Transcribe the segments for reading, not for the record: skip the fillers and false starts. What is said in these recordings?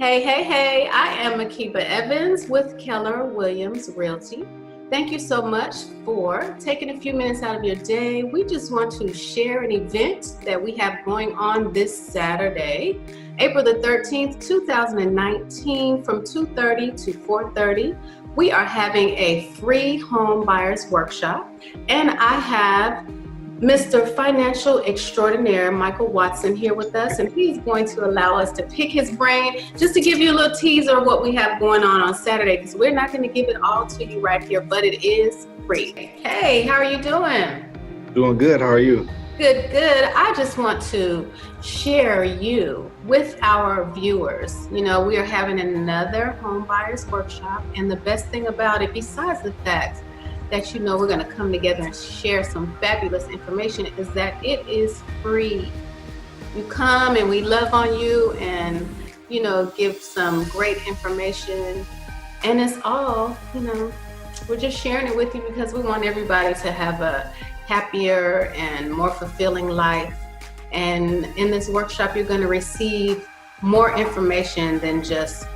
Hey, hey, hey, I am MAKEBA Evans with Keller Williams Realty. Thank you so much for taking a few minutes out of your day. We just want to share an event that we have going on this Saturday, April the 13th, 2019, from 2:30 to 4:30. We are having a free home buyers workshop, and I have Mr. Financial Extraordinaire Michael Watson here with us, and he's going to allow us to pick his brain just to give you a little teaser of what we have going on Saturday, because we're not going to give it all to you right here, but it is free. Hey, how are you doing? Doing good. How are you? Good, good. I just want to share you with our viewers. You know, we are having another home buyers workshop, and the best thing about it, besides the fact that you know we're going to come together and share some fabulous information, is that it is free. You come and we love on you and, you know, give some great information, and it's all, you know, we're just sharing it with you because we want everybody to have a happier and more fulfilling life. And in this workshop, you're going to receive more information than just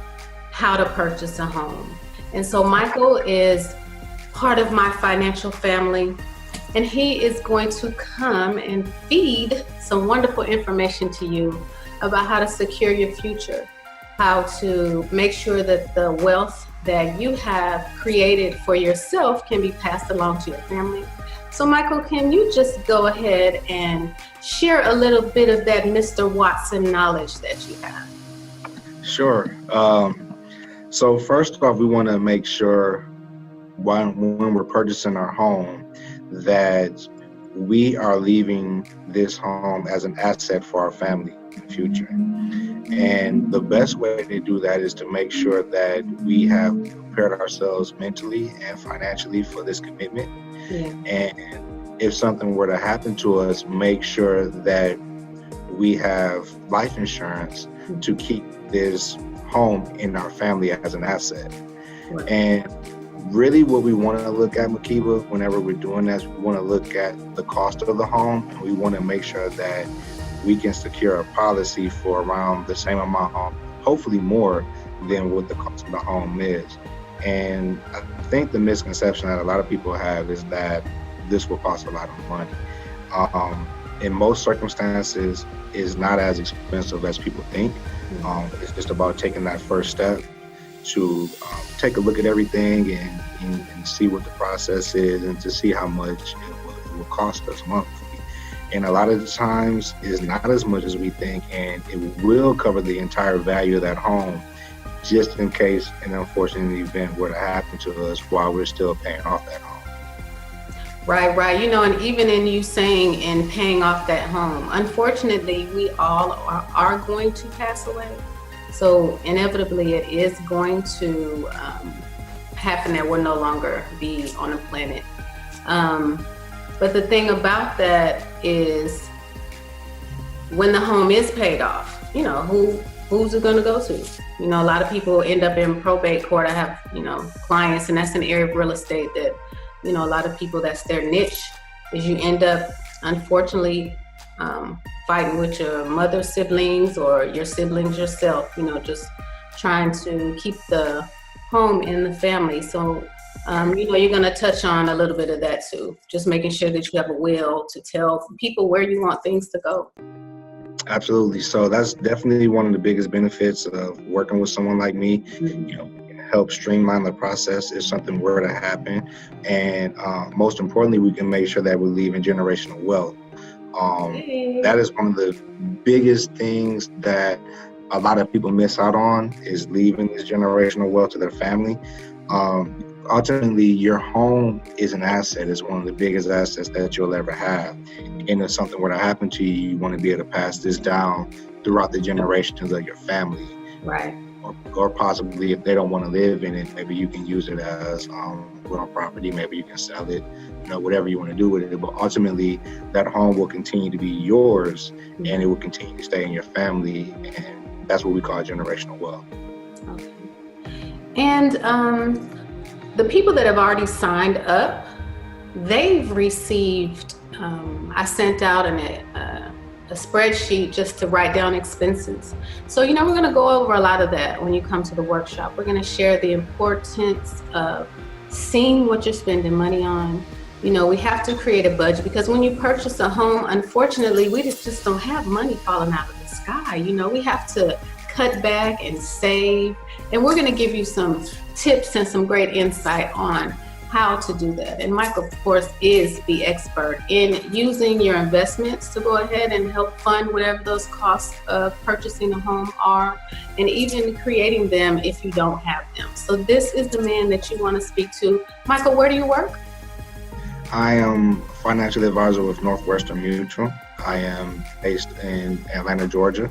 how to purchase a home. And so Michael is part of my financial family, and he is going to come and feed some wonderful information to you about how to secure your future, how to make sure that the wealth that you have created for yourself can be passed along to your family. So Michael, can you just go ahead and share a little bit of that Mr. Watson knowledge that you have? Sure. So first off, we want to make sure when we're purchasing our home that we are leaving this home as an asset for our family in the future. And the best way to do that is to make sure that we have prepared ourselves mentally and financially for this commitment. Yeah. And if something were to happen to us, make sure that we have life insurance to keep this home in our family as an asset. Right. And really what we want to look at, MAKEBA, whenever we're doing this, we want to look at the cost of the home, and we want to make sure that we can secure a policy for around the same amount, hopefully more than what the cost of the home is. And I think the misconception that a lot of people have is that this will cost a lot of money. In most circumstances, it's not as expensive as people think. It's just about taking that first step to take a look at everything and see what the process is, and to see how much it will cost us monthly. And a lot of the times it's not as much as we think, and it will cover the entire value of that home, just in case an unfortunate event were to happen to us while we're still paying off that home. Right. You know, and even in you saying and paying off that home, unfortunately, we all are going to pass away. So inevitably, it is going to happen that we'll no longer be on the planet. But the thing about that is, when the home is paid off, you know, who's it going to go to? You know, a lot of people end up in probate court. I have, you know, clients, and that's an area of real estate that, you know, a lot of people, that's their niche, is you end up, unfortunately, fighting with your mother's siblings or your siblings yourself, you know, just trying to keep the home in the family. So, you know, you're going to touch on a little bit of that too, just making sure that you have a will to tell people where you want things to go. Absolutely. So that's definitely one of the biggest benefits of working with someone like me. Mm-hmm. You know, help streamline the process if something were to happen. And most importantly, we can make sure that we're leaving generational wealth. That is one of the biggest things that a lot of people miss out on, is leaving this generational wealth to their family. Ultimately, your home is an asset. It's one of the biggest assets that you'll ever have. And if something were to happen to you, you want to be able to pass this down throughout the generations of your family. Right. Or possibly, if they don't want to live in it, maybe you can use it as rental property. Maybe you can sell it, you know, whatever you want to do with it. But ultimately, that home will continue to be yours, and it will continue to stay in your family. And that's what we call generational wealth. Okay. And the people that have already signed up, they've received, I sent out a spreadsheet just to write down expenses. So, we're going to go over a lot of that when you come to the workshop. We're going to share the importance of seeing what you're spending money on. We have to create a budget, because when you purchase a home, unfortunately, we just don't have money falling out of the sky. We have to cut back and save. And we're going to give you some tips and some great insight on how to do that. And Mike, of course, is the expert in using your investments to go ahead and help fund whatever those costs of purchasing a home are, and even creating them if you don't have them. So this is the man that you want to speak to. Michael, where do you work? I am financial advisor with Northwestern Mutual. I am based in Atlanta, Georgia.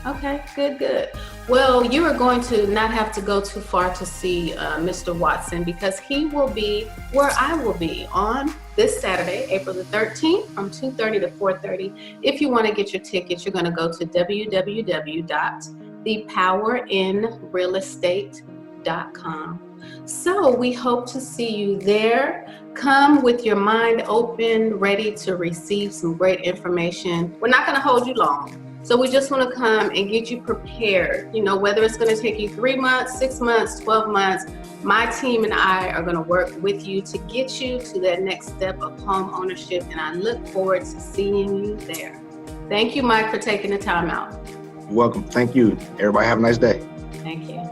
Okay, good. Well, you are going to not have to go too far to see Mr. Watson, because he will be where I will be on this Saturday, April the 13th, from 2:30 to 4:30. If you want to get your tickets, you're going to go to www.thepowerinrealestate.com. So we hope to see you there. Come with your mind open, ready to receive some great information. We're not going to hold you long. So we just want to come and get you prepared. Whether it's going to take you 3 months, 6 months, 12 months, my team and I are going to work with you to get you to that next step of home ownership. And I look forward to seeing you there. Thank you, Mike, for taking the time out. You're welcome. Thank you. Everybody have a nice day. Thank you.